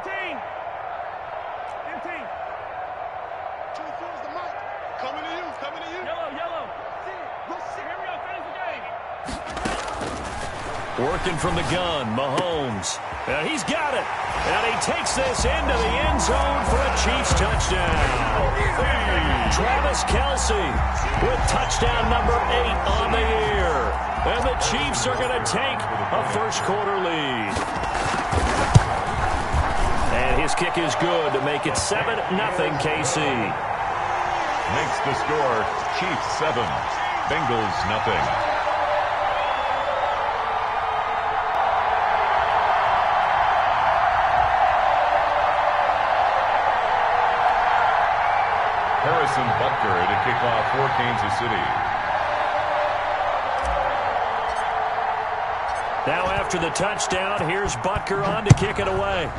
15. 15. Coming to you, coming to you. Yellow, yellow. Here we go, finish the game. Working from the gun, Mahomes. He's got it. And he takes this into the end zone for a Chiefs touchdown. Travis Kelce with touchdown number 8 on the year. And the Chiefs are going to take a first-quarter lead. And his kick is good to make it 7-0 KC. Makes the score Chiefs 7, Bengals nothing. Harrison Butker to kick off for Kansas City. Now after the touchdown, here's Butker on to kick it away.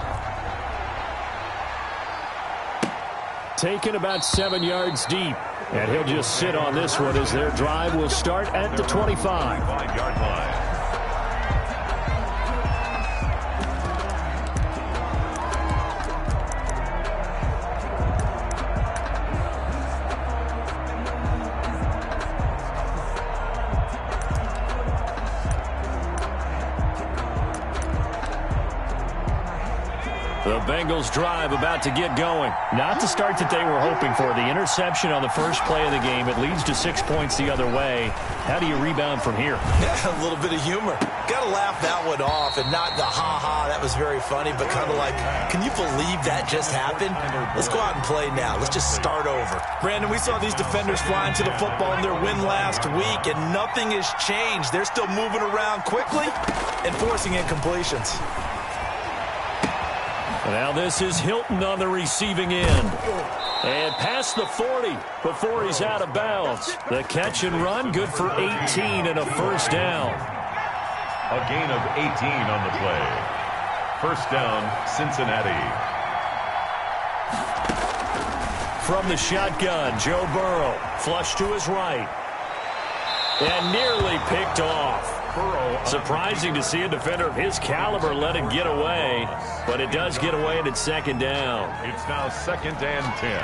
Taken about 7 yards deep. And he'll just sit on this one as their drive will start at the 25. 25-yard line. The Bengals drive about to get going. Not the start that they were hoping for. The interception on the first play of the game. It leads to 6 points the other way. How do you rebound from here? Yeah, a little bit of humor. Got to laugh that one off and not the ha-ha, that was very funny, but kind of like, can you believe that just happened? Let's go out and play now. Let's just start over. Brandon, we saw these defenders flying to the football in their win last week, and nothing has changed. They're still moving around quickly and forcing incompletions. Now this is Hilton on the receiving end. And past the 40 before he's out of bounds. The catch and run good for 18 and a first down. A gain of 18 on the play. First down, Cincinnati. From the shotgun, Joe Burrow. Flush to his right. And nearly picked off. Surprising to see a defender of his caliber let it get away, but it does get away and it's second down. It's now 2nd and 10.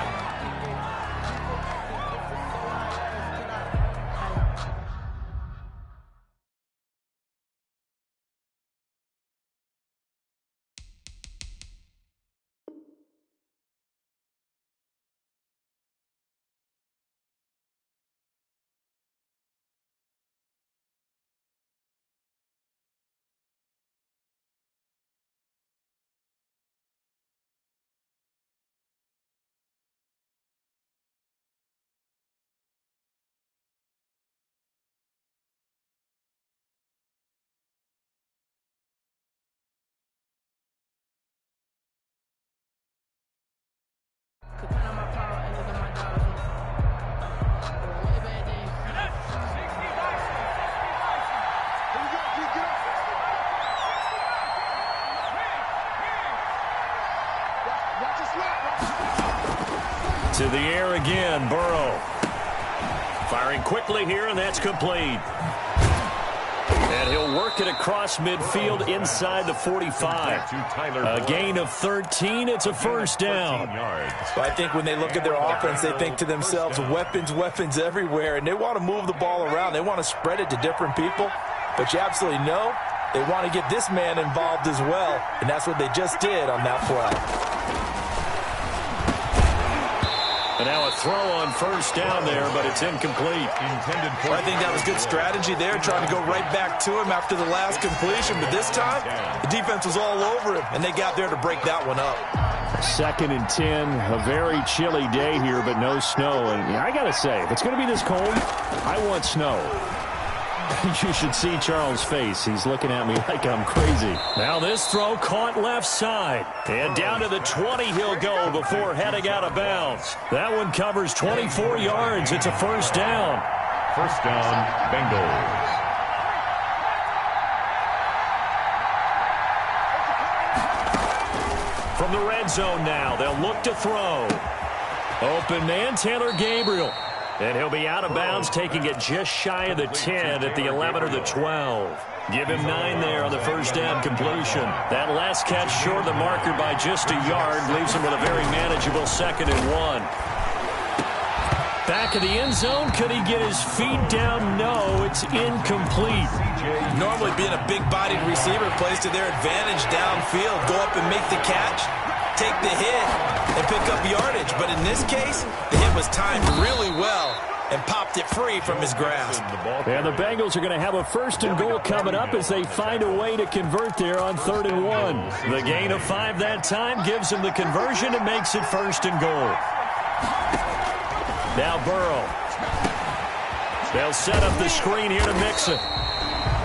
To the air again, Burrow. Firing quickly here, and that's complete. And he'll work it across midfield inside the 45. A gain of 13. It's a first down. I think when they look at their offense, they think to themselves, weapons, weapons everywhere, and they want to move the ball around. They want to spread it to different people. But you absolutely know they want to get this man involved as well, and that's what they just did on that play. And now a throw on first down there, but it's incomplete. I think that was good strategy there, trying to go right back to him after the last completion. But this time, the defense was all over him, and they got there to break that one up. 2nd and 10, a very chilly day here, but no snow. And I got to say, if it's going to be this cold, I want snow. You should see Charles' face. He's looking at me like I'm crazy. Now this throw caught left side. And down to the 20 he'll go before heading out of bounds. That one covers 24 yards. It's a first down. First down, Bengals. From the red zone now, they'll look to throw. Open man, Taylor Gabriel. And he'll be out of bounds, taking it just shy of the 10 at the 11 or the 12. Give him 9 there on the first down completion. That last catch short of the marker by just a yard leaves him with a very manageable 2nd and 1. Back of the end zone. Could he get his feet down? No, it's incomplete. Normally being a big-bodied receiver plays to their advantage downfield. Go up and make the catch, take the hit, and pick up yardage. But in this case, the hit was timed really well and popped it free from his grasp. And the Bengals are going to have a 1st and goal coming up as they find a way to convert there on 3rd and 1. The gain of 5 that time gives them the conversion and makes it 1st and goal. Now Burrow. They'll set up the screen here to Mixon.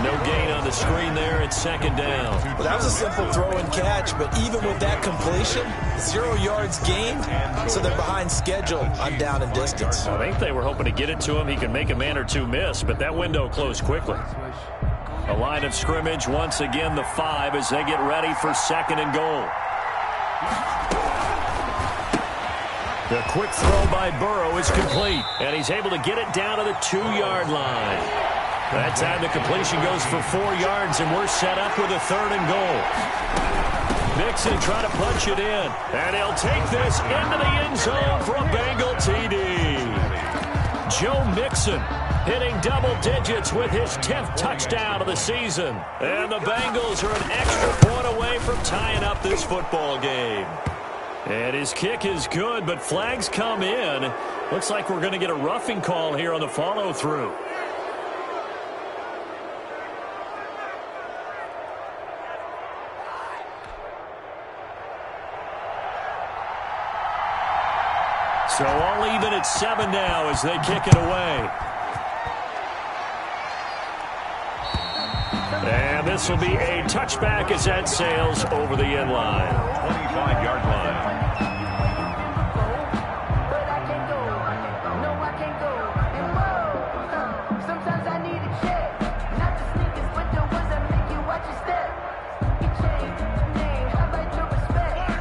No gain on the screen there. It's 2nd down. Well, that was a simple throw and catch, but even with that completion, 0 yards gained, so they're behind schedule on down and distance. I think they were hoping to get it to him. He can make a man or two miss, but that window closed quickly. A line of scrimmage, once again the 5 as they get ready for 2nd and goal. The quick throw by Burrow is complete, and he's able to get it down to the 2-yard line. That time the completion goes for 4 yards, and we're set up with a 3rd and goal. Mixon trying to punch it in, and he'll take this into the end zone for a Bengal TD. Joe Mixon hitting double digits with his 10th touchdown of the season. And the Bengals are an extra point away from tying up this football game. And his kick is good, but flags come in. Looks like we're going to get a roughing call here on the follow-through. So all even at 7 now as they kick it away. And this will be a touchback as that sails over the end line. 25-yard line.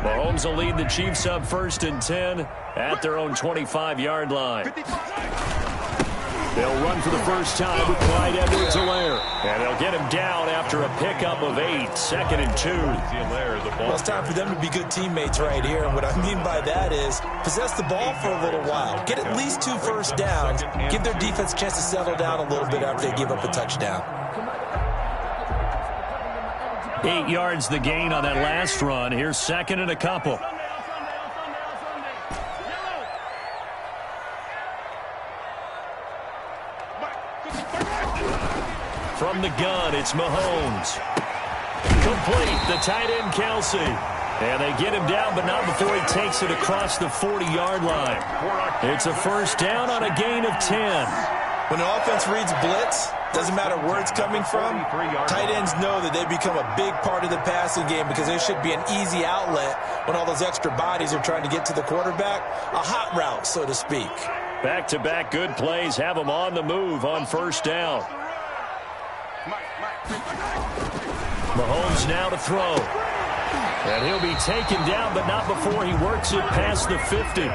Mahomes will lead the Chiefs up 1st and 10 at their own 25-yard line. They'll run for the first time with Clyde Edwards-Helaire. And they'll get him down after a pickup of 8, 2nd and 2. Well, it's time for them to be good teammates right here. And what I mean by that is possess the ball for a little while. Get at least 2 first downs. Give their defense a chance to settle down a little bit after they give up a touchdown. 8 yards the gain on that last run. Here's 2nd and a couple. From the gun, it's Mahomes. Complete, the tight end, Kelsey. And they get him down, but not before he takes it across the 40-yard line. It's a 1st down on a gain of 10. When an offense reads blitz, doesn't matter where it's coming from, tight ends know that they become a big part of the passing game because there should be an easy outlet when all those extra bodies are trying to get to the quarterback. A hot route, so to speak. Back-to-back good plays have them on the move on 1st down. Mahomes now to throw. And he'll be taken down, but not before he works it past the 50.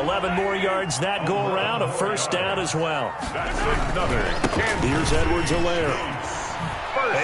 11 more yards that go around, a 1st down as well. Here's Edwards-Helaire.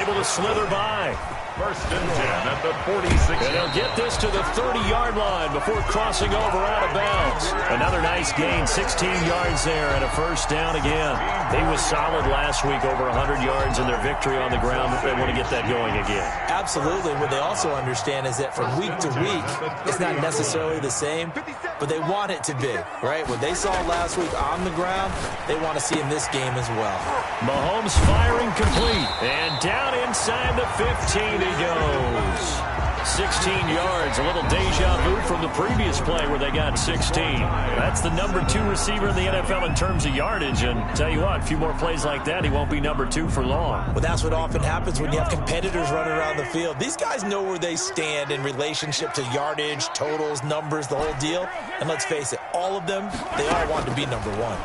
Able to slither by. 1st and 10 at the 46. And he'll get this to the 30-yard line before crossing over out of bounds. Another nice gain, 16 yards there and a 1st down again. He was solid last week, over 100 yards in their victory on the ground. They want to get that going again. Absolutely. What they also understand is that from week to week, it's not necessarily the same, but they want it to be, right? What they saw last week on the ground, they want to see in this game as well. Mahomes firing complete. And down inside the 15 he goes. 16 yards, a little deja vu from the previous play where they got 16. That's the number 2 receiver in the NFL in terms of yardage, and tell you what, a few more plays like that, he won't be number 2 for long. Well, that's what often happens when you have competitors running around the field. These guys know where they stand in relationship to yardage, totals, numbers, the whole deal. And let's face it, all of them, they all want to be number 1.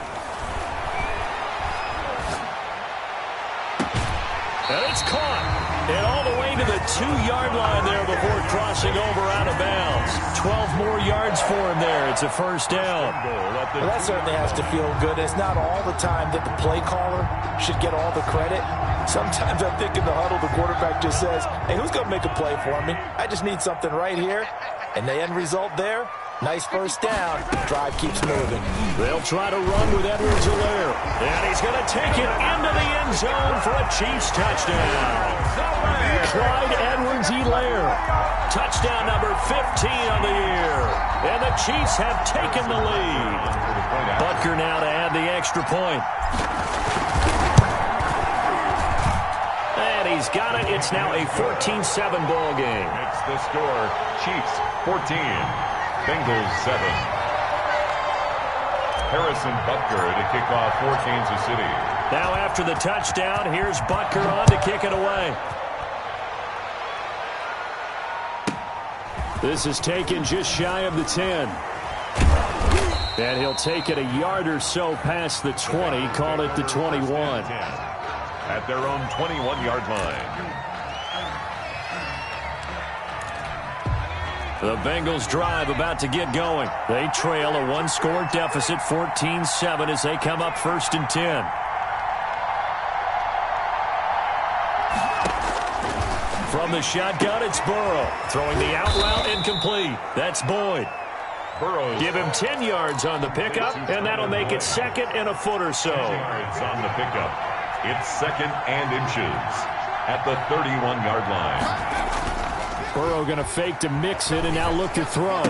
And it's caught. And all the way to the 2-yard line there before crossing over out of bounds. 12 more yards for him there. It's a 1st down. Well, that certainly has to feel good. It's not all the time that the play caller should get all the credit. Sometimes I think in the huddle, the quarterback just says, hey, who's going to make a play for me? I just need something right here. And the end result there, nice first down. Drive keeps moving. They'll try to run with Edwards-Helaire. And he's going to take it into the end zone for a Chiefs touchdown. Clyde Edwards-Helaire. Touchdown number 15 on the year. And the Chiefs have taken the lead. Butker now to add the extra point. And he's got it. It's now a 14-7 ball game. It's the score. Chiefs 14, Bengals 7. Harrison Butker to kick off for Kansas City. Now after the touchdown, here's Butker on to kick it away. This is taken just shy of the 10. And he'll take it a yard or so past the 20, call it the 21. At their own 21-yard line. The Bengals drive about to get going. They trail a one-score deficit, 14-7, as they come up 1st and 10. From the shotgun, it's Burrow. Throwing the out route incomplete. That's Boyd. Burrows. Give him 10 yards on the pickup, and that'll make it 2nd and a foot or so. 10 yards on the pickup. It's 2nd and inches at the 31-yard line. Burrow going to fake to mix it and now look to throw.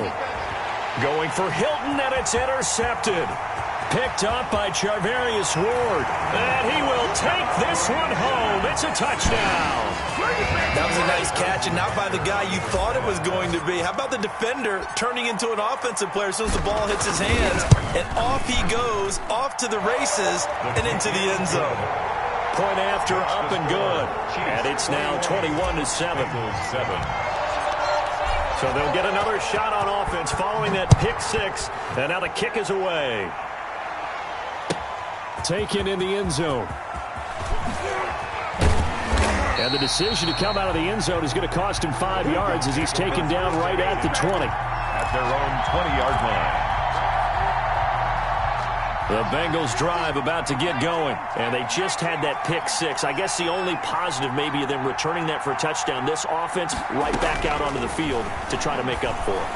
Going for Hilton, and it's intercepted. Picked up by Charvarius Ward. And he will take this one home. It's a touchdown. That was a nice catch, and not by the guy you thought it was going to be. How about the defender turning into an offensive player as soon as the ball hits his hands? And off he goes, off to the races, and into the end zone. Point after, up and good. And it's now 21-7. So they'll get another shot on offense following that pick six. And now the kick is away. Taken in the end zone. And the decision to come out of the end zone is going to cost him 5 yards as he's taken down right at the 20. At their own 20-yard line. The Bengals drive about to get going, and they just had that pick six. I guess the only positive maybe of them returning that for a touchdown. This offense right back out onto the field to try to make up for it.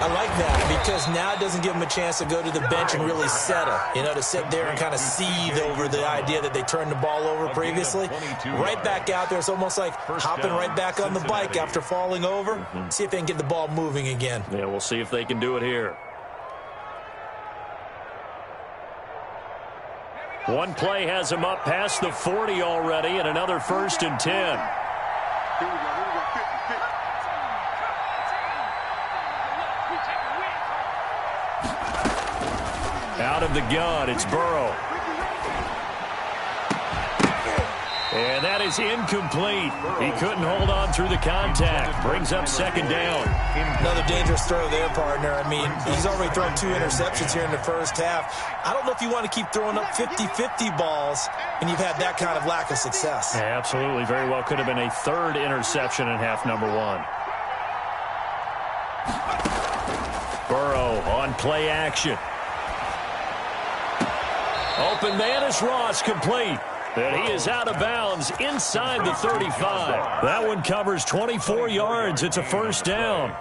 I like that because now it doesn't give them a chance to go to the bench and really settle. You know, to sit there and kind of seethe over the idea that they turned the ball over previously. Right back out there. It's almost like hopping right back on the bike after falling over. See if they can get the ball moving again. Yeah, we'll see if they can do it here. One play has him up past the 40 already, and another 1st and 10. Out of the gun, it's Burrow. And that is incomplete. He couldn't hold on through the contact. Brings up 2nd down. Another dangerous throw there, partner. I mean, he's already thrown 2 interceptions here in the first half. I don't know if you want to keep throwing up 50-50 balls when you've had that kind of lack of success. Yeah, absolutely. Very well could have been a 3rd interception in half number 1. Burrow on play action. Open man is Ross, complete. And he is out of bounds inside the 35. That one covers 24 yards. It's a 1st down.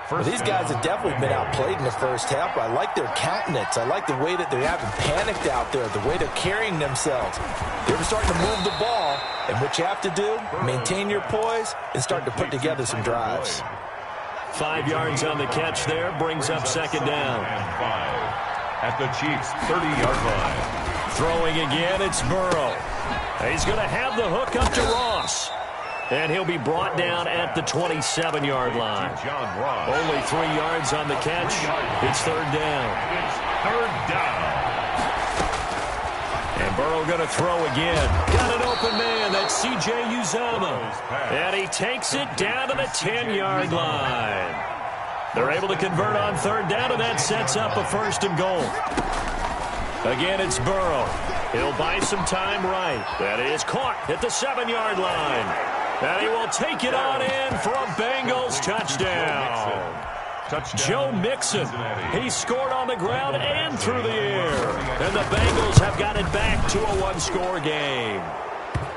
Well, these guys have definitely been outplayed in the first half, but I like their countenance. I like the way that they haven't panicked out there, the way they're carrying themselves. They're starting to move the ball, and what you have to do, maintain your poise and start to put together some drives. 5 yards on the catch there, brings up 2nd down. And 5 at the Chiefs' 30-yard line. Throwing again, it's Burrow. He's going to have the hook up to Ross. And he'll be brought down at the 27-yard line. John Ross. Only 3 yards on the catch. It's 3rd down. It's 3rd down. And Burrow going to throw again. Got an open man. That's C.J. Uzomah. And he takes it down to the 10-yard line. They're able to convert on 3rd down, and that sets up a 1st and goal. Again, it's Burrow. He'll buy some time right. That is caught at the 7-yard line. And he will take it on in for a Bengals touchdown. Joe Mixon. He scored on the ground and through the air. And the Bengals have got it back to a 1-score game.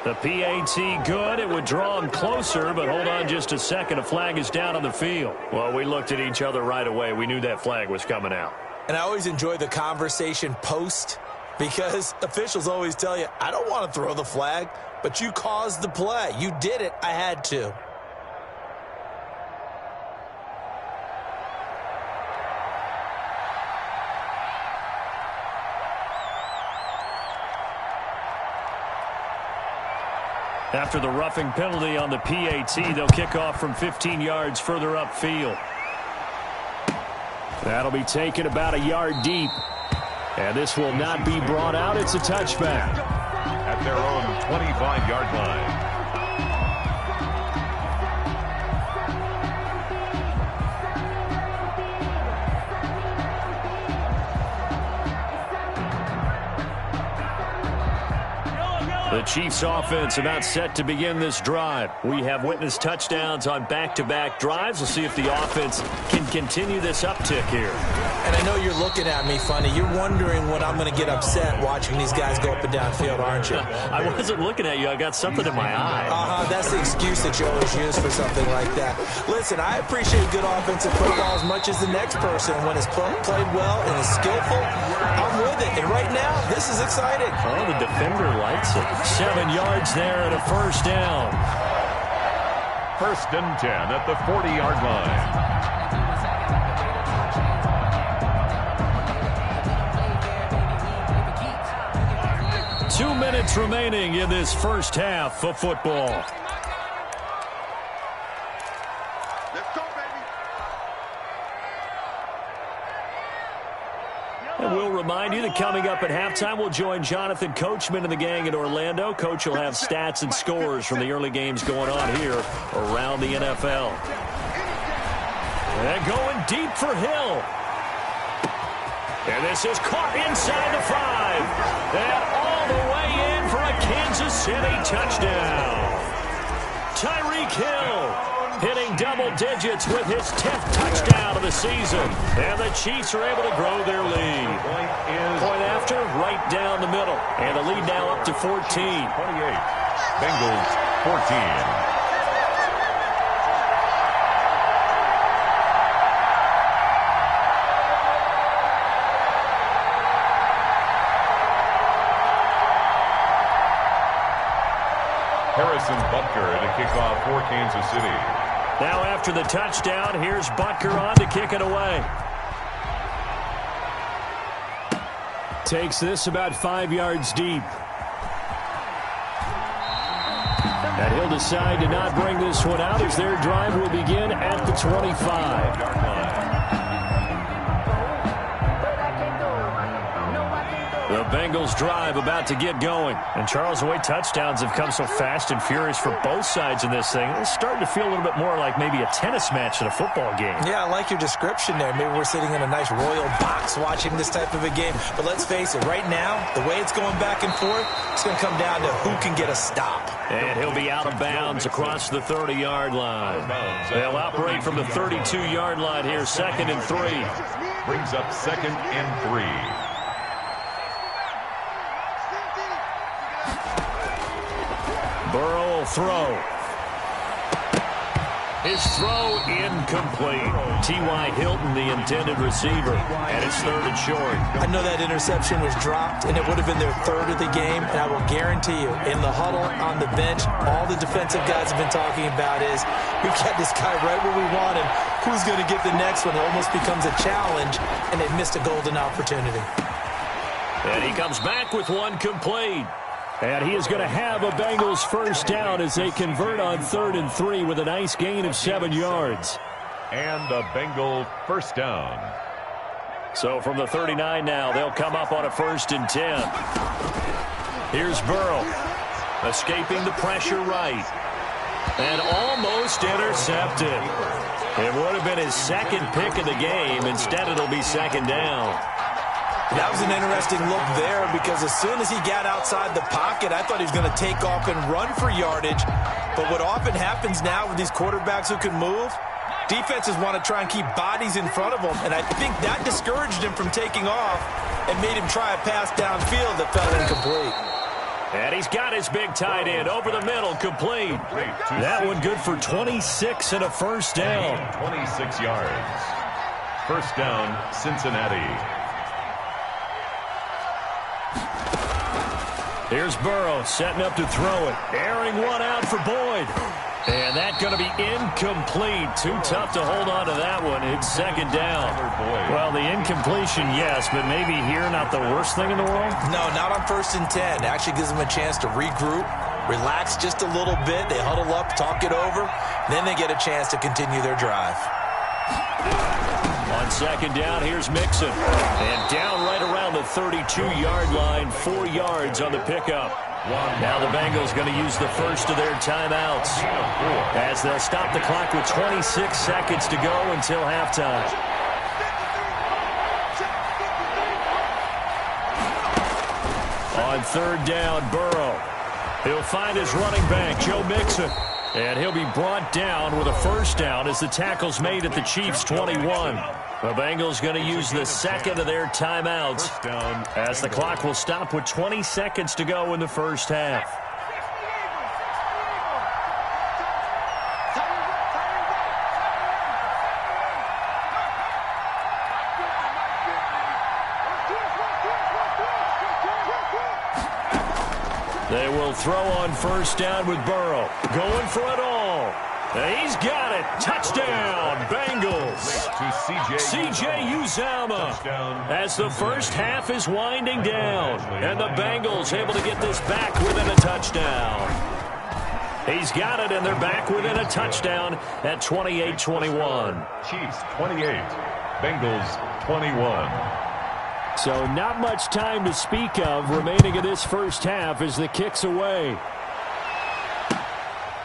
The PAT good. It would draw him closer, but hold on just a second. A flag is down on the field. Well, we looked at each other right away. We knew that flag was coming out. And I always enjoy the conversation post because officials always tell you, I don't want to throw the flag, but you caused the play. You did it. I had to. After the roughing penalty on the PAT, they'll kick off from 15 yards further upfield. That'll be taken about a yard deep. And this will not be brought out. It's a touchback. At their own 25-yard line. The Chiefs offense about set to begin this drive. We have witnessed touchdowns on back-to-back drives. We'll see if the offense can continue this uptick here. And I know you're looking at me funny. You're wondering when I'm going to get upset watching these guys go up and down field, aren't you? I wasn't looking at you. I got something in my eye. That's the excuse that you always use for something like that. Listen, I appreciate good offensive football as much as the next person. When it's played well and is skillful, I'm with it. And right now, this is exciting. Oh, the defender likes it. 7 yards there and a first down. 1st and 10 at the 40-yard line. 2 minutes remaining in this first half of football. Let's go, baby. And we'll remind you that coming up at halftime, we'll join Jonathan Coachman and the gang in Orlando. Coach will have stats and scores from the early games going on here around the NFL. And going deep for Hill. And this is caught inside the 5. And all the way in for a Kansas City touchdown. Tyreek Hill hitting double digits with his 10th touchdown of the season. And the Chiefs are able to grow their lead. Point after, right down the middle. And the lead now up to 14. 28. Bengals 14. Harrison Butker to kick off for Kansas City. Now after the touchdown, here's Butker on to kick it away. Takes this about 5 yards deep. And he'll decide to not bring this one out as their drive will begin at the 25. The Bengals drive about to get going. And Charles, the way touchdowns have come so fast and furious for both sides in this thing, it's starting to feel a little bit more like maybe a tennis match than a football game. Yeah, I like your description there. Maybe we're sitting in a nice royal box watching this type of a game. But let's face it, right now, the way it's going back and forth, it's going to come down to who can get a stop. And he'll be out of bounds across the 30-yard line. They'll operate from the 32-yard line here, 2nd and 3. Brings up 2nd and 3. Burrow will throw. His throw incomplete. T.Y. Hilton, the intended receiver, and it's 3rd and short. I know that interception was dropped, and it would have been their 3rd of the game, and I will guarantee you, in the huddle, on the bench, all the defensive guys have been talking about is, we've got this guy right where we want him. Who's going to get the next one? It almost becomes a challenge, and they've missed a golden opportunity. And he comes back with one complete. And he is going to have a Bengals first down as they convert on 3rd and 3 with a nice gain of 7 yards. And a Bengal first down. So from the 39 now, they'll come up on a 1st and 10. Here's Burrow, escaping the pressure right. And almost intercepted. It would have been his 2nd pick of the game. Instead, it'll be 2nd down. That was an interesting look there because as soon as he got outside the pocket, I thought he was going to take off and run for yardage. But what often happens now with these quarterbacks who can move, defenses want to try and keep bodies in front of them. And I think that discouraged him from taking off and made him try a pass downfield that fell incomplete. And he's got his big tight end over the middle, complete. That one good for 26 and a first down. 26 yards. First down, Cincinnati. Here's Burrow setting up to throw it. Airing one out for Boyd. And that's going to be incomplete. Too tough to hold on to that one. It's second down. Well, the incompletion, yes, but maybe here not the worst thing in the world? No, not on 1st and 10. It actually gives them a chance to regroup, relax just a little bit. They huddle up, talk it over. Then they get a chance to continue their drive. On second down, here's Mixon. And down right around the 32-yard line, 4 yards on the pickup. Now the Bengals going to use the first of their timeouts as they'll stop the clock with 26 seconds to go until halftime. On third down, Burrow. He'll find his running back, Joe Mixon. And he'll be brought down with a first down as the tackle's made at the Chiefs' 21. The Bengals going to use the second of their timeouts as the clock will stop with 20 seconds to go in the first half. They will throw on first down with Burrow. Going for it all. He's got it. Touchdown, Bengals. C.J. Uzomah as the first half is winding down. And the Bengals able to get this back within a touchdown. He's got it, and they're back within a touchdown at 28-21. Chiefs 28, Bengals 21. So not much time to speak of remaining in this first half as the kick's away.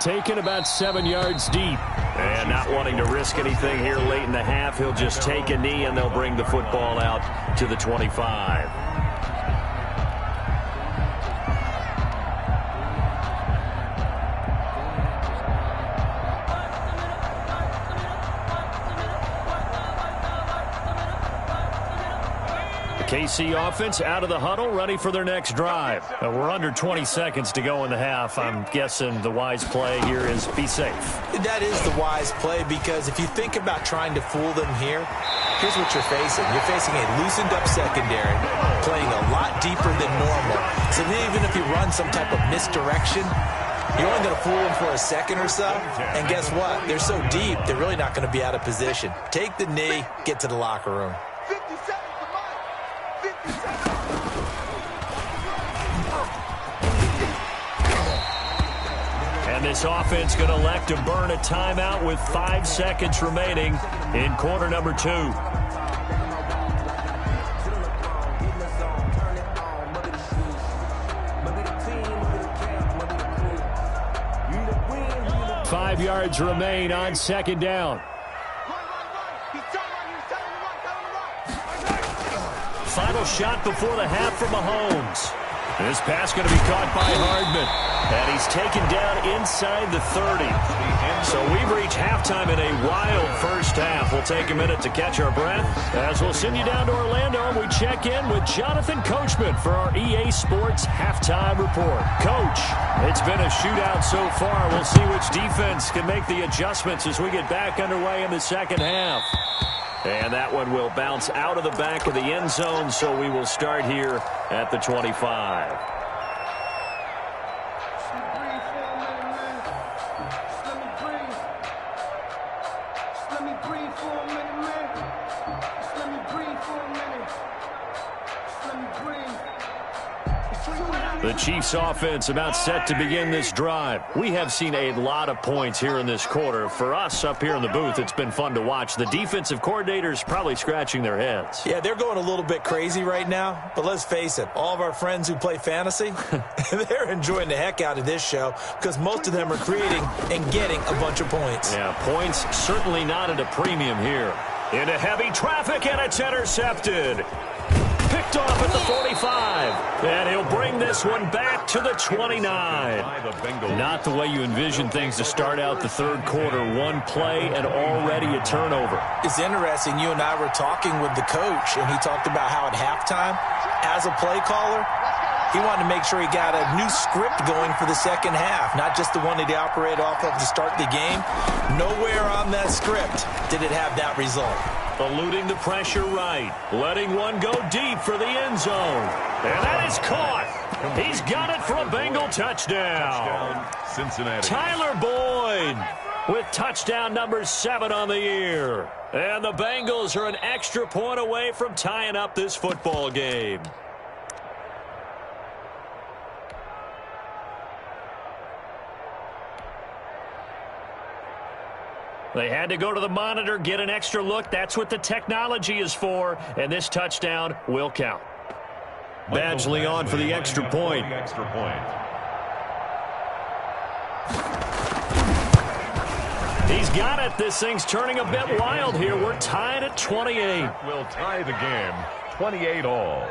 Taken about 7 yards deep. And not wanting to risk anything here late in the half, he'll just take a knee and they'll bring the football out to the 25. KC offense out of the huddle, ready for their next drive. We're under 20 seconds to go in the half. I'm guessing the wise play here is be safe. That is the wise play, because if you think about trying to fool them here, here's what you're facing. You're facing a loosened up secondary, playing a lot deeper than normal. So even if you run some type of misdirection, you're only going to fool them for a second or so. And guess what? They're so deep, they're really not going to be out of position. Take the knee, get to the locker room. And this offense going to elect to burn a timeout with 5 seconds remaining in quarter number 2. Five yards remain on second down. Final shot before the half from Mahomes. This pass going to be caught by Hardman. And he's taken down inside the 30. So we've reached halftime in a wild first half. We'll take a minute to catch our breath as we'll send you down to Orlando and we check in with Jonathan Coachman for our EA Sports Halftime Report. Coach, it's been a shootout so far. We'll see which defense can make the adjustments as we get back underway in the second half. And that one will bounce out of the back of the end zone, so we will start here at the 25. The Chiefs offense about set to begin this drive. We have seen a lot of points here in this quarter. For us up here in the booth, it's been fun to watch. The defensive coordinators probably scratching their heads. Yeah, they're going a little bit crazy right now. But let's face it, all of our friends who play fantasy, they're enjoying the heck out of this show because most of them are creating and getting a bunch of points. Yeah, points certainly not at a premium here. Into heavy traffic, and it's intercepted. Picked off at the 45, and he'll bring this one back to the 29. Not the way you envision things to start out the third quarter. One play and already a turnover. It's interesting. You and I were talking with the coach, and he talked about how at halftime, as a play caller, He wanted to make sure he got a new script going for the second half, not just the one that he operated off of to start the game. Nowhere on that script did it have that result. Eluding the pressure right. Letting one go deep for the end zone. And that is caught. He's got it for a Bengal touchdown. Cincinnati. Tyler Boyd with touchdown number 7 on the year. And the Bengals are an extra point away from tying up this football game. They had to go to the monitor, get an extra look. That's what the technology is for. And this touchdown will count. Badgley on for the extra point. He's got it. This thing's turning a bit wild here. We're tied at 28. Will tie the game 28 all.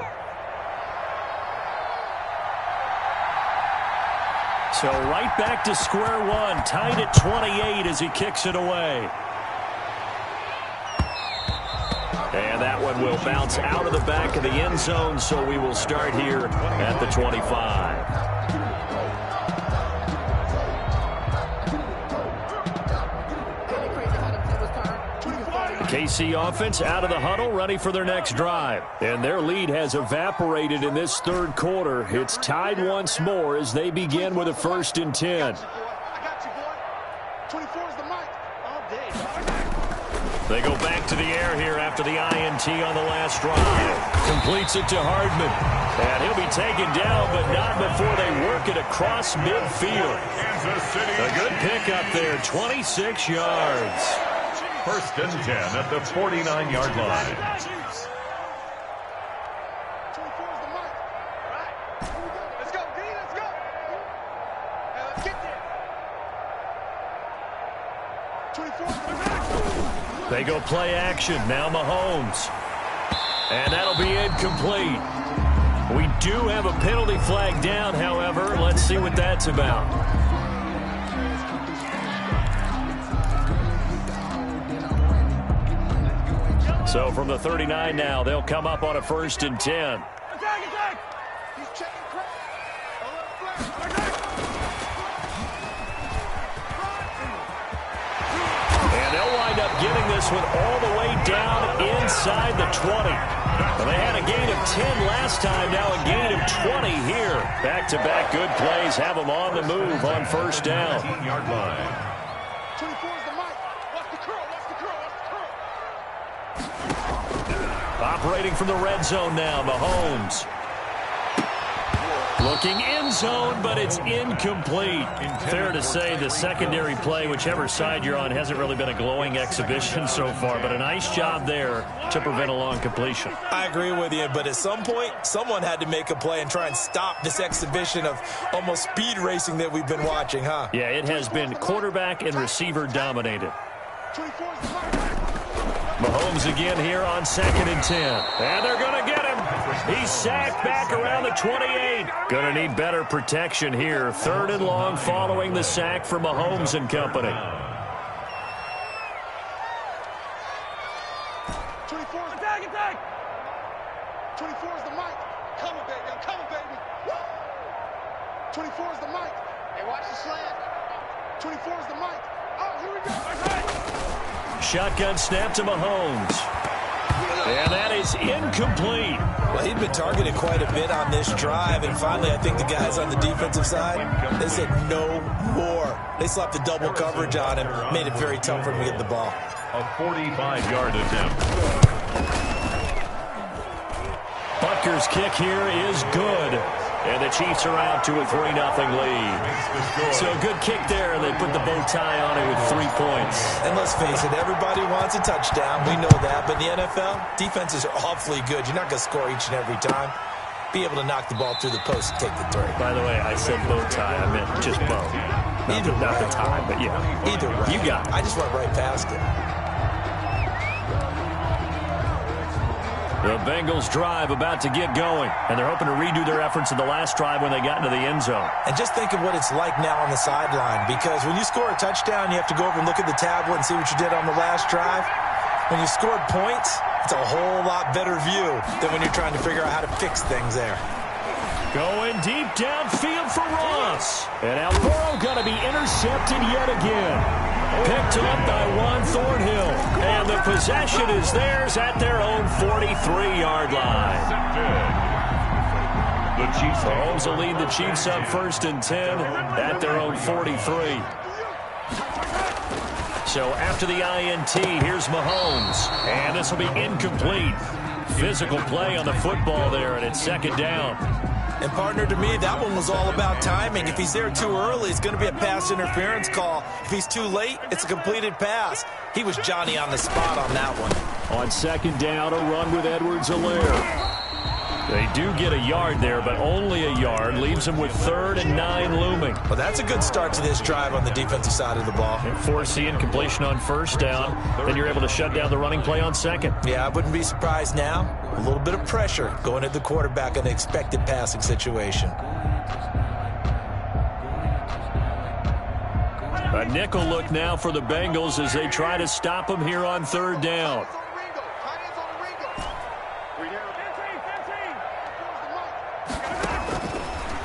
So right back to square one, tied at 28 as he kicks it away. And that one will bounce out of the back of the end zone, so we will start here at the 25. KC offense out of the huddle, ready for their next drive. And their lead has evaporated in this third quarter. It's tied once more as they begin with a 1st and 10. I got you, boy. 24 is the mic. All day. They go back to the air here after the INT on the last drive. Completes it to Hardman. And he'll be taken down, but not before they work it across midfield. A good pickup there, 26 yards. 1st and 10 at the 49-yard line. 24 is the mic. All right. Here we go. Let's go, D. Let's go. Now let's get there. 24 is the mic. They go play action. Now Mahomes. And that'll be incomplete. We do have a penalty flag down, however. Let's see what that's about. So from the 39 now, they'll come up on a 1st and 10. Attack! He's checking crap. And they'll wind up getting this one all the way down inside the 20. Well, they had a gain of 10 last time, now a gain of 20 here. Back-to-back good plays have them on the move on 1st down. 19-yard line. 24 is the mic. Watch the curl. Watch the curl. Watch the curl. Operating from the red zone now, Mahomes. Looking end zone, but it's incomplete. Fair to say the secondary play, whichever side you're on, hasn't really been a glowing exhibition so far, but a nice job there to prevent a long completion. I agree with you, but at some point, someone had to make a play and try and stop this exhibition of almost speed racing that we've been watching, huh? Yeah, it has been quarterback and receiver dominated. 24 is the mic. Mahomes again here on 2nd and 10. And they're going to get him. He's sacked back around the 28. Going to need better protection here. 3rd and long following the sack for Mahomes and company. 24 is Attack! 24 is the mic. Coming, baby. I'm coming, baby. Woo! 24 is the mic. Hey, watch the slant. 24 is the mic. Oh, here we go. Shotgun snap to Mahomes. And that is incomplete. Well, he'd been targeted quite a bit on this drive, and finally I think the guys on the defensive side, they said no more. They slapped the double coverage on him, made it very tough for him to get the ball. A 45-yard attempt. Butker's kick here is good. And the Chiefs are out to a 3-0 lead. So a good kick there, and they put the bow tie on it with 3 points. And let's face it, everybody wants a touchdown. We know that. But in the NFL, defenses are awfully good. You're not going to score each and every time. Be able to knock the ball through the post and take the 3. By the way, I said bow tie. I meant just bow. Not the tie, but yeah. Either way. You got it. I just went right past it. The Bengals drive about to get going, and they're hoping to redo their efforts in the last drive when they got into the end zone. And just think of what it's like now on the sideline, because when you score a touchdown, you have to go over and look at the tablet and see what you did on the last drive. When you scored points, it's a whole lot better view than when you're trying to figure out how to fix things there. Going deep downfield for Ross. And Alboro going to be intercepted yet again. Picked up by Juan Thornhill. And the possession is theirs at their own 43-yard line. The Chiefs. Mahomes will lead the Chiefs up 1st and 10 at their own 43. So after the INT, here's Mahomes. And this will be incomplete. Physical play on the football there, and it's 2nd down. And, partner, to me, that one was all about timing. If he's there too early, it's going to be a pass interference call. If he's too late, it's a completed pass. He was Johnny on the spot on that one. On 2nd down, a run with Edwards-Helaire. They do get a yard there, but only a yard. Leaves them with 3rd and 9 looming. Well, that's a good start to this drive on the defensive side of the ball. Force the incompletion on 1st down. Then you're able to shut down the running play on 2nd. Yeah, I wouldn't be surprised now. A little bit of pressure going at the quarterback in an expected passing situation. A nickel look now for the Bengals as they try to stop him here on 3rd down.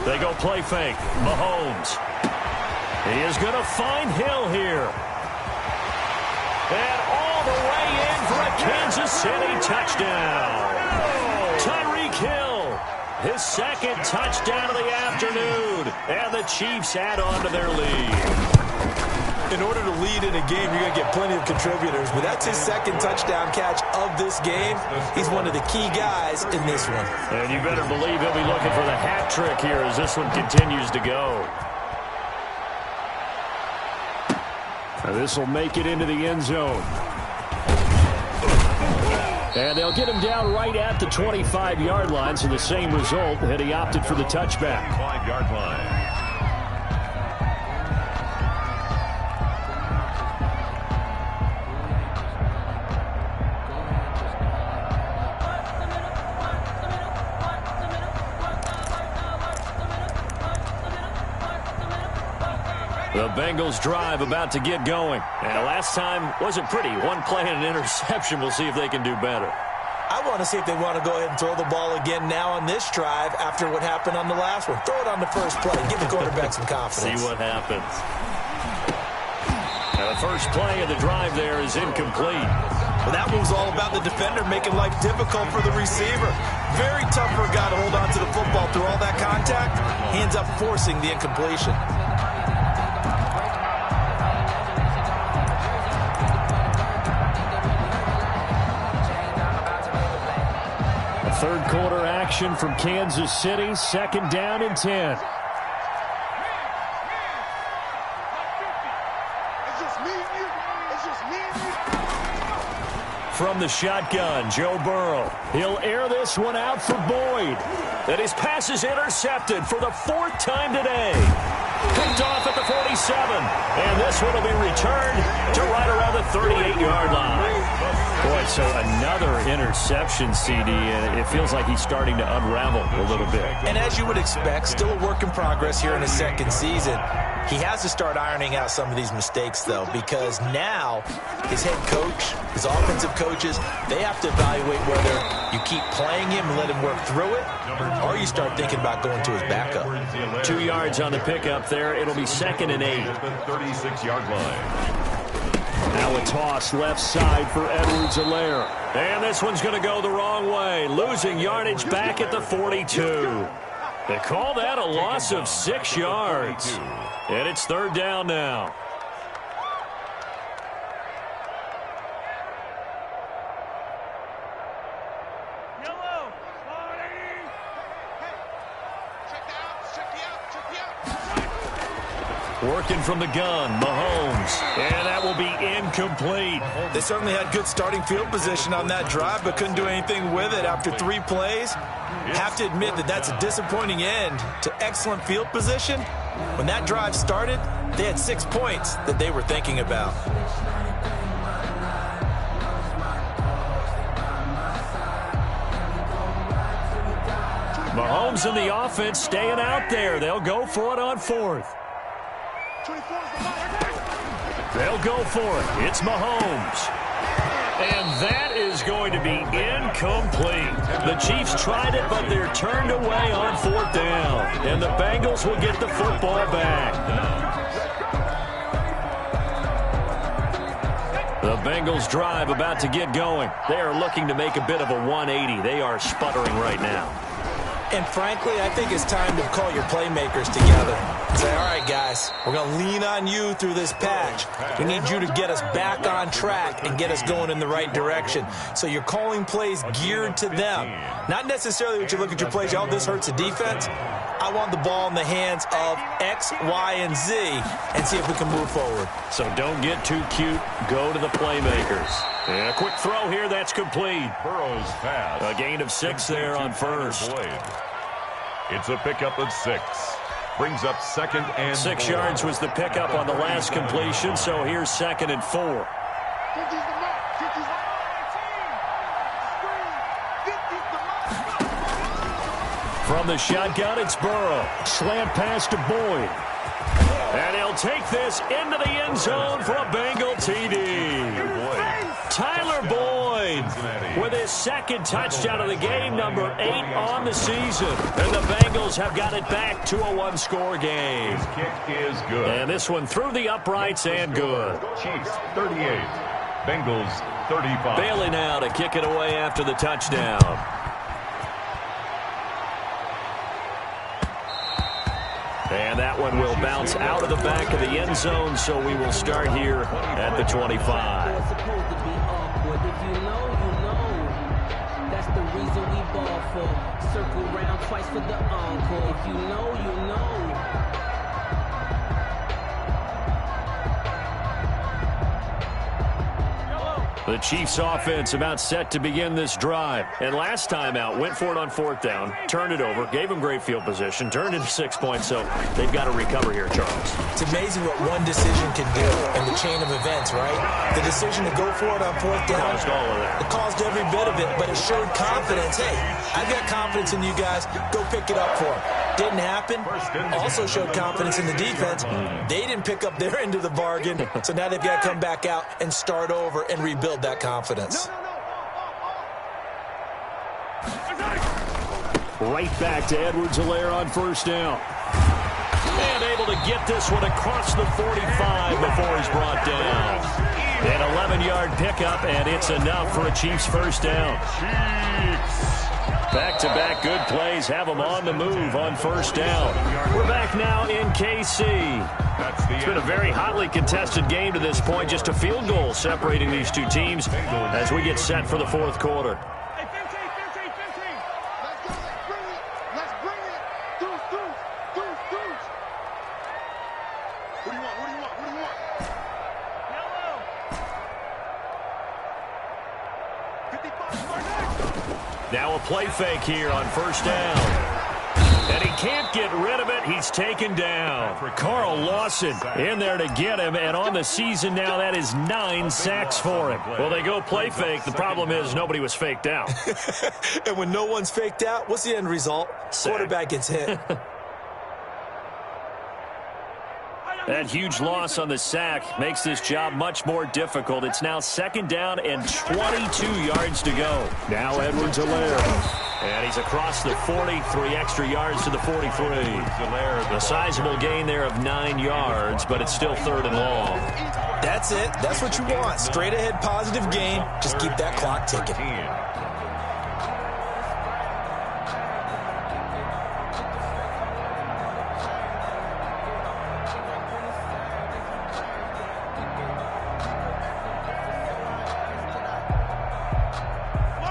They go play fake. Mahomes. He is going to find Hill here. And all the way in for a Kansas City touchdown. Tyreek Hill. His 2nd touchdown of the afternoon. And the Chiefs add on to their lead. In order to lead in a game, you're going to get plenty of contributors, but that's his 2nd touchdown catch of this game. He's one of the key guys in this one. And you better believe he'll be looking for the hat trick here as this one continues to go. Now this will make it into the end zone. And they'll get him down right at the 25-yard line, so the same result, and he opted for the touchback. 5-yard line. The Bengals drive about to get going. And the last time wasn't pretty. One play and an interception. We'll see if they can do better. I want to see if they want to go ahead and throw the ball again now on this drive after what happened on the last one. Throw it on the first play. Give the quarterback some confidence. See what happens. Now the first play of the drive there is incomplete. Well, that one was all about the defender making life difficult for the receiver. Very tough for a guy to hold on to the football through all that contact. He ends up forcing the incompletion. Third quarter action from Kansas City. 2nd down and 10. It's just me and you. It's just me and you. From the shotgun, Joe Burrow. He'll air this one out for Boyd. And his pass is intercepted for the 4th time today. Picked off at the 47. And this one will be returned to right around the 38-yard line. Boy, so another interception, CD, and it feels like he's starting to unravel a little bit. And as you would expect, still a work in progress here in his 2nd season. He has to start ironing out some of these mistakes, though, because now his head coach, his offensive coaches, they have to evaluate whether you keep playing him and let him work through it, or you start thinking about going to his backup. 2 yards on the pickup there. It'll be 2nd and 8. At the 36-yard line. Now a toss left side for Edwards-Helaire. And this one's going to go the wrong way. Losing yardage back at the 42. They call that a loss of 6 yards. And it's 3rd down now. Yellow. Working from the gun, Mahomes. And that will be incomplete. They certainly had good starting field position on that drive, but couldn't do anything with it after 3 plays. Have to admit that that's a disappointing end to excellent field position. When that drive started, they had 6 points that they were thinking about. Mahomes and the offense staying out there. They'll go for it on 4th. They'll go for it. It's Mahomes. And that is going to be incomplete. The Chiefs tried it, but they're turned away on 4th down. And the Bengals will get the football back. The Bengals drive about to get going. They are looking to make a bit of a 180. They are sputtering right now. And frankly, I think it's time to call your playmakers together and say, all right, guys, we're going to lean on you through this patch. We need you to get us back on track and get us going in the right direction. So you're calling plays geared to them. Not necessarily what you look at your plays, oh, this hurts the defense. I want the ball in the hands of X, Y, and Z and see if we can move forward. So don't get too cute. Go to the playmakers. And a quick throw here. That's complete. Burrow's pass. A gain of 6 there on first. It's a pickup of 6. Brings up 2nd and 6 4. yards was the pickup on the last completion, so here's 2nd and 4. From the shotgun, it's Burrow. Slant pass to Boyd. And he'll take this into the end zone for a Bengal TD. Tyler Boyd with his 2nd touchdown of the game, number 8 on the season. And the Bengals have got it back to a 1-score game. His kick is good. And this one through the uprights and good. Chiefs 38, Bengals 35. Bailey now to kick it away after the touchdown. And that one will bounce out of the back of the end zone, so we will start here at the 25. It's supposed to be awkward. If you know, you know. That's the reason we ball for. Circle round twice for the encore. If you know, you know. The Chiefs offense about set to begin this drive. And last time out, went for it on 4th down, turned it over, gave them great field position, turned into 6 points, so they've got to recover here, Charles. It's amazing what one decision can do in the chain of events, right? The decision to go for it on 4th down, Caused all of that. it caused every bit of it, but it showed confidence. Hey, I've got confidence in you guys. Go pick it up for them. Didn't happen. Also showed confidence in the defense. They didn't pick up their end of the bargain, so now they've got to come back out and start over and rebuild that confidence. Right back to Edwards-Helaire on 1st down. And able to get this one across the 45 before he's brought down. An 11-yard pickup, and it's enough for a Chiefs 1st down. Back-to-back good plays have them on the move on 1st down. We're back now in KC. It's been a very hotly contested game to this point. Just a field goal separating these two teams as we get set for the 4th quarter. Hey, 15. Let's bring it. Deuce. What do you want? Yellow. 55. Now a play fake here on 1st down. And he can't get rid of it. He's taken down. Carl Lawson in there to get him. And on the season now, that is 9 sacks for him. Well, they go play fake. The problem is nobody was faked out. And when no one's faked out, what's the end result? Sack. Quarterback gets hit. That huge loss on the sack makes this job much more difficult. It's now 2nd down and 22 yards to go. Now Edwards-Helaire. And he's across the 40, 3 extra yards to the 43. A sizable gain there of 9 yards, but it's still 3rd and long. That's it. That's what you want. Straight ahead positive gain. Just keep that clock ticking.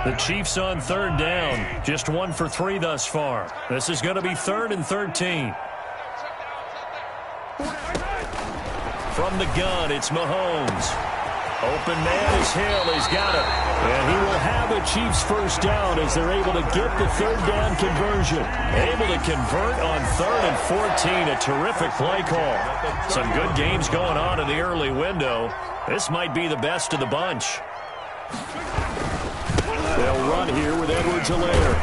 The Chiefs on 3rd down. Just 1 for 3 thus far. This is going to be 3rd and 13. From the gun, it's Mahomes. Open man is Hill. He's got it. And he will have a Chiefs 1st down as they're able to get the 3rd down conversion. Able to convert on 3rd and 14. A terrific play call. Some good games going on in the early window. This might be the best of the bunch. They'll run here with Edwards-Helaire.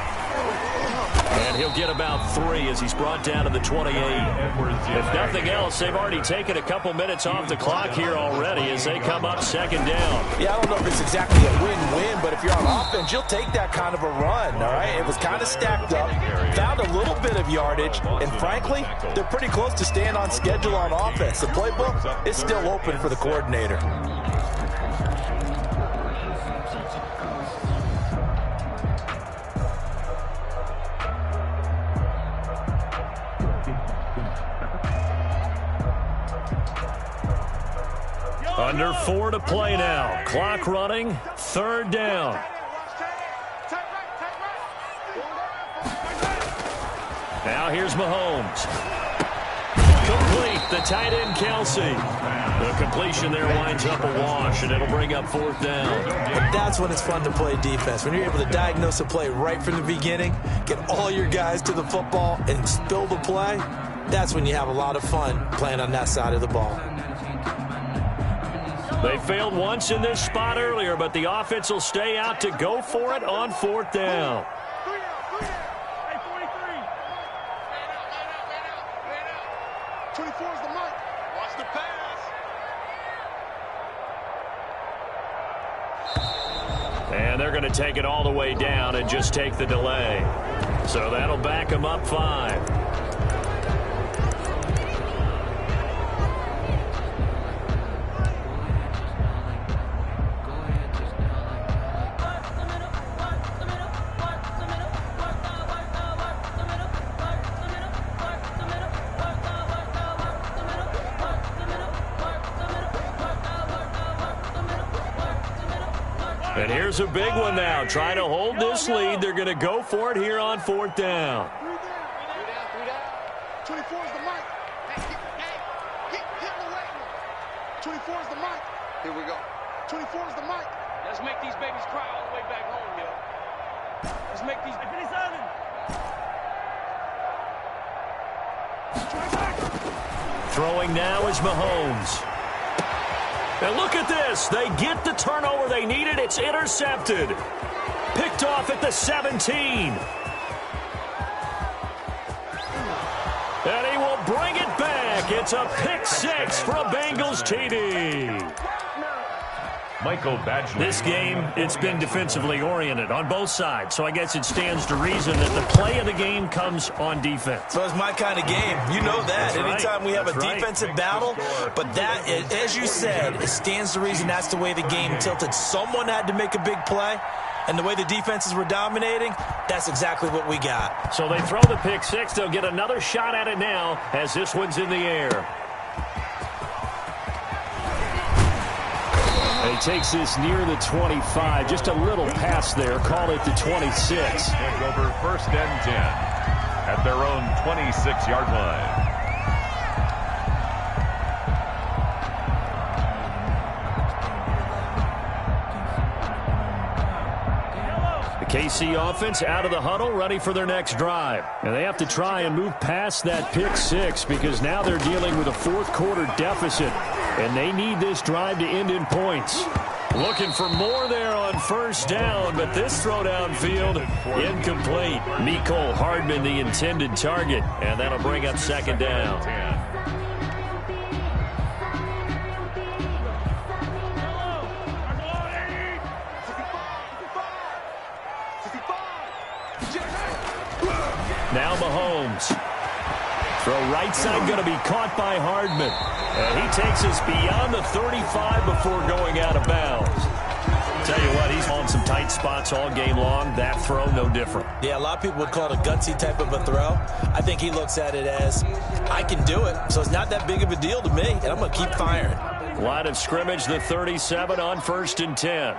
And And he'll get about 3 as he's brought down to the 28. If nothing else, they've already taken a couple minutes off the clock here already as they come up second down. Yeah, I don't know if it's exactly a win-win, but if you're on offense, you'll take that kind of a run, all right? It was kind of stacked up, found a little bit of yardage, and frankly, they're pretty close to staying on schedule on offense. The playbook is still open for the coordinator. Under 4 to play now. Clock running. Third down. Now here's Mahomes. Complete. The tight end, Kelsey. The completion there winds up a wash, and it'll bring up 4th down. That's when it's fun to play defense. When you're able to diagnose a play right from the beginning, get all your guys to the football, and spill the play, that's when you have a lot of fun playing on that side of the ball. They failed once in this spot earlier, but the offense will stay out to go for it on 4th down. Hey, 43. 24 is the mic. Watch the pass. And they're going to take it all the way down and just take the delay. So that'll back them up 5. And here's a big one now. Trying to hold this lead. They're going to go for it here on 4th down. 24 is the mic. Hit the weight. 24 is the mic. Here we go. 24 is the mic. Let's make these babies cry all the way back home, yo. Let's make these... 57. 25. Throwing now is Mahomes. And look at this. They get the turnover they needed. It's intercepted. Picked off at the 17. And he will bring it back. It's a pick 6 for a Bengals TD. Michael Badgley. This game, it's been defensively oriented on both sides, so I guess it stands to reason that the play of the game comes on defense. So it's my kind of game. You know that. That's right. Anytime we have That's a right. defensive battle, but that, as you said, it stands to reason that's the way the game tilted. Someone had to make a big play, and the way the defenses were dominating, that's exactly what we got. So they throw the pick 6. They'll get another shot at it now as this one's in the air. He takes this near the 25. Just a little pass there. Call it the 26. Take over 1st and 10 at their own 26-yard line. The KC offense out of the huddle, ready for their next drive. And they have to try and move past that pick 6 because now they're dealing with a 4th quarter deficit. And they need this drive to end in points. Looking for more there on 1st down, but this throw downfield incomplete. Mecole Hardman the intended target, and that'll bring up 2nd down. Now Mahomes. Throw right side going to be caught by Hardman. And he takes us beyond the 35 before going out of bounds. Tell you what, he's on some tight spots all game long. That throw, no different. Yeah, a lot of people would call it a gutsy type of a throw. I think he looks at it as, I can do it, so it's not that big of a deal to me, and I'm going to keep firing. Line of scrimmage, the 37 on 1st and 10.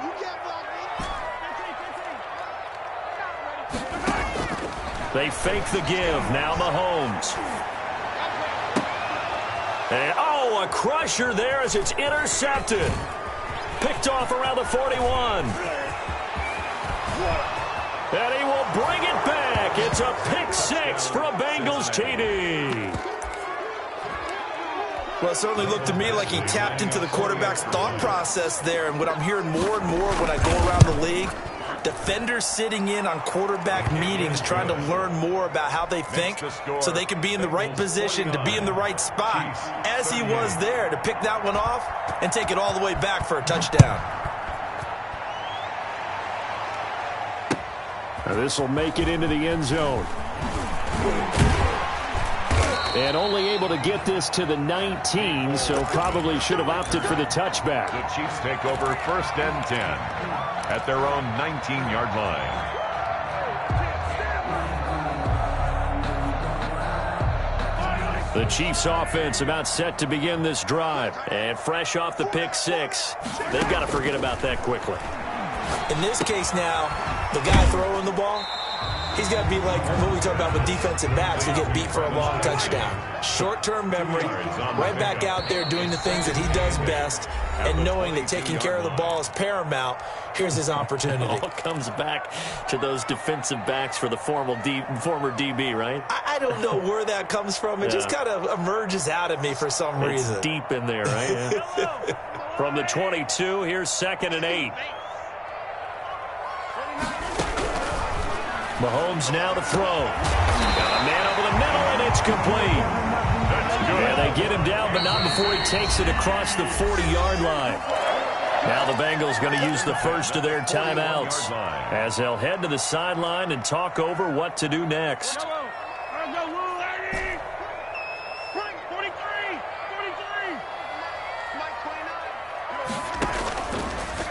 They fake the give. Now Mahomes. And, a crusher there as it's intercepted. Picked off around the 41. And he will bring it back. It's a pick 6 for a Bengals TD. Well, it certainly looked to me like he tapped into the quarterback's thought process there. And what I'm hearing more and more when I go around the league, Defenders sitting in on quarterback meetings trying to learn more about how they think so they can be in the right position to be in the right spot, as he was there to pick that one off and take it all the way back for a touchdown. This will make it into the end zone. And only able to get this to the 19, so probably should have opted for the touchback. The Chiefs take over 1st and 10 at their own 19-yard line. The Chiefs offense about set to begin this drive. And fresh off the pick six, they've got to forget about that quickly. In this case now, the guy throwing the ball, he's got to be like what we talk about with defensive backs who get beat for a long touchdown. Short-term memory, right back out there doing the things that he does best, and knowing that taking care of the ball is paramount. Here's his opportunity. It all comes back to those defensive backs for the former DB, right? I don't know where that comes from. It just kind of emerges out of me for some reason. It's deep in there, right? Yeah. From the 22, here's 2nd and 8. Mahomes now to throw. Got a man over the middle, and it's complete. Yeah, they get him down, but not before he takes it across the 40-yard line. Now the Bengals going to use the first of their timeouts as they'll head to the sideline and talk over what to do next.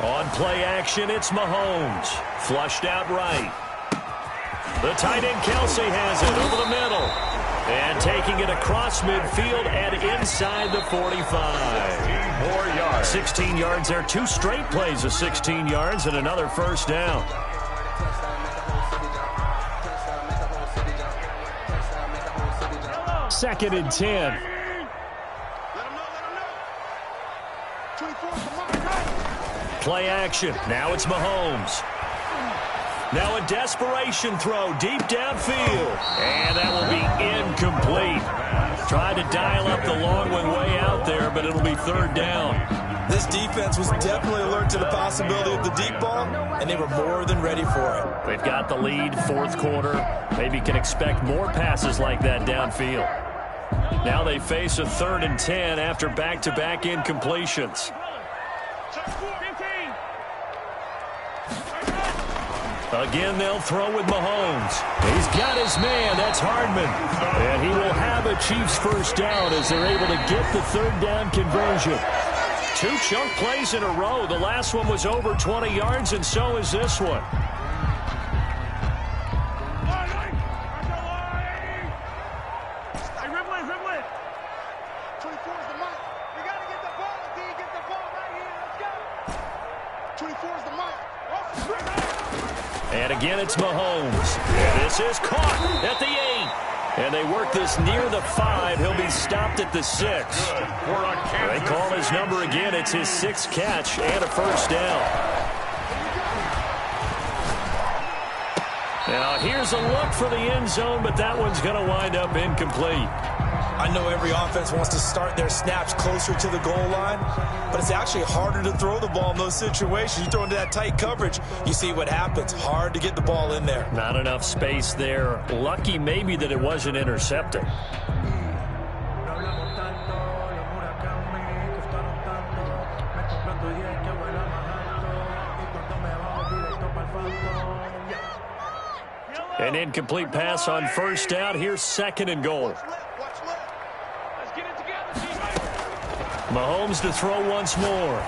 On play action, it's Mahomes. Flushed out right. The tight end Kelsey has it over the middle. And taking it across midfield and inside the 45. more yards. 16 yards there. 2 straight plays of 16 yards and another first down. Second and 10. Play action. Now it's Mahomes. Now a desperation throw deep downfield. And that will be incomplete. Tried to dial up the long one way out there, but it'll be third down. This defense was definitely alert to the possibility of the deep ball, and they were more than ready for it. They've got the lead, fourth quarter. Maybe can expect more passes like that downfield. Now they face a 3rd and 10 after back-to-back incompletions. Again, they'll throw with Mahomes. He's got his man. That's Hardman. And he will have a Chiefs first down as they're able to get the third down conversion. 2 chunk plays in a row. The last one was over 20 yards, and so is this one. And again, it's Mahomes. And this is caught at the 8. And they work this near the 5. He'll be stopped at the 6. They call his number again. It's his 6th catch and a first down. Now, here's a look for the end zone, but that one's going to wind up incomplete. I know every offense wants to start their snaps closer to the goal line, but it's actually harder to throw the ball in those situations. You throw into that tight coverage, you see what happens. Hard to get the ball in there. Not enough space there. Lucky maybe that it wasn't intercepted. An incomplete pass on first down. Here's 2nd and goal. Mahomes to throw once more.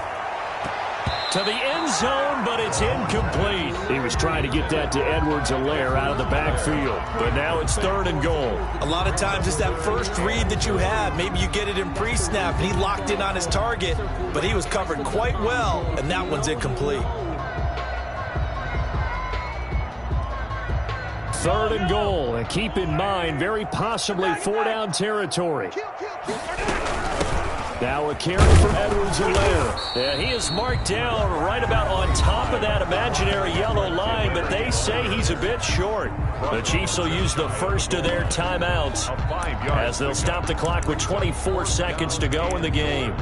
To the end zone, but it's incomplete. He was trying to get that to Edwards-Helaire out of the backfield. But now it's 3rd and goal. A lot of times it's that first read that you have. Maybe you get it in pre-snap, and he locked in on his target, but he was covered quite well, and that one's incomplete. 3rd and goal. And keep in mind, very possibly 4-down territory. Now a carry for Edwards-Helaire. Yeah, he is marked down right about on top of that imaginary yellow line, but they say he's a bit short. The Chiefs will use the first of their timeouts as they'll stop the clock with 24 seconds to go in the game.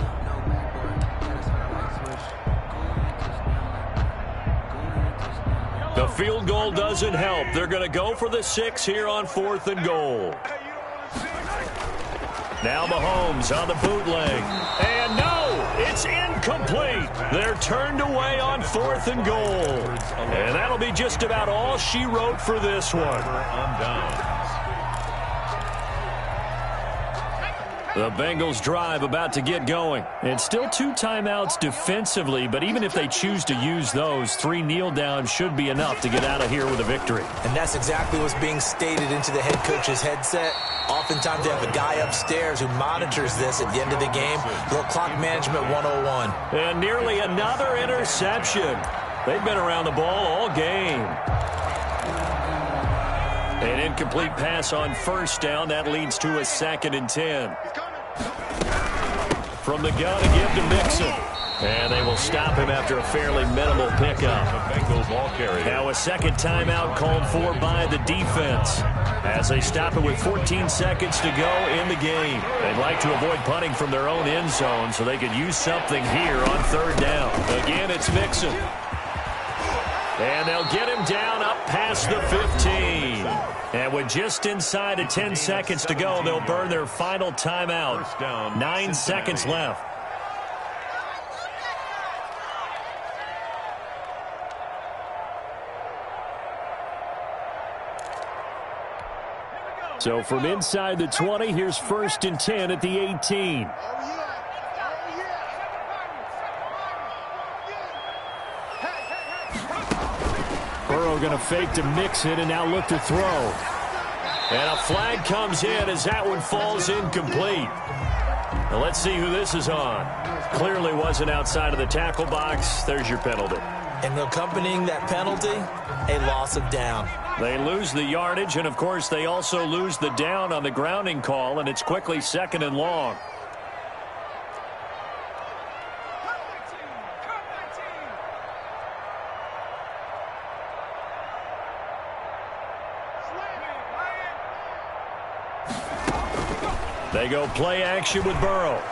The field goal doesn't help. They're going to go for the 6 here on 4th and goal. Now Mahomes on the bootleg. And no, it's incomplete. They're turned away on 4th and goal. And that'll be just about all she wrote for this one. The Bengals drive about to get going. It's still 2 timeouts defensively, but even if they choose to use those, 3 kneel downs should be enough to get out of here with a victory. And that's exactly what's being stated into the head coach's headset. Oftentimes they have a guy upstairs who monitors this at the end of the game. Little clock management 101. And nearly another interception. They've been around the ball all game. An incomplete pass on 1st down. That leads to a 2nd and 10. From the gun to give to Mixon. And they will stop him after a fairly minimal pickup. Now a 2nd timeout called for by the defense as they stop it with 14 seconds to go in the game. They'd like to avoid punting from their own end zone so they could use something here on 3rd down. Again, it's Mixon. And they'll get him down up past the 15. And with just inside of 10 seconds to go, they'll burn their final timeout. 9 seconds left. So from inside the 20, here's 1st and 10 at the 18. Burrow going to fake to Mixon and now look to throw. And a flag comes in as that one falls incomplete. Now let's see who this is on. Clearly wasn't outside of the tackle box. There's your penalty. And accompanying that penalty, a loss of down. They lose the yardage, and of course they also lose the down on the grounding call, and it's quickly 2nd and long. They go play action with Burrow.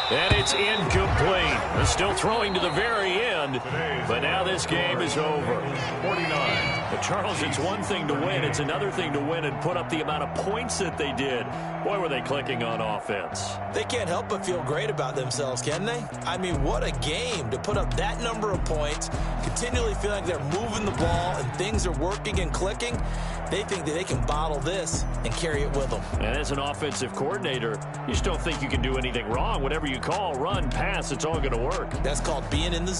And it's incomplete. They're still throwing to the very end, but now this game is over. 49. But Charles, it's one thing to win. It's another thing to win and put up the amount of points that they did. Boy, were they clicking on offense. They can't help but feel great about themselves, can they? I mean, what a game to put up that number of points, continually feeling like they're moving the ball and things are working and clicking. They think that they can bottle this and carry it with them. And as an offensive coordinator, you just don't think you can do anything wrong. Whatever you call, run, pass, it's all going to work. That's called being in the zone.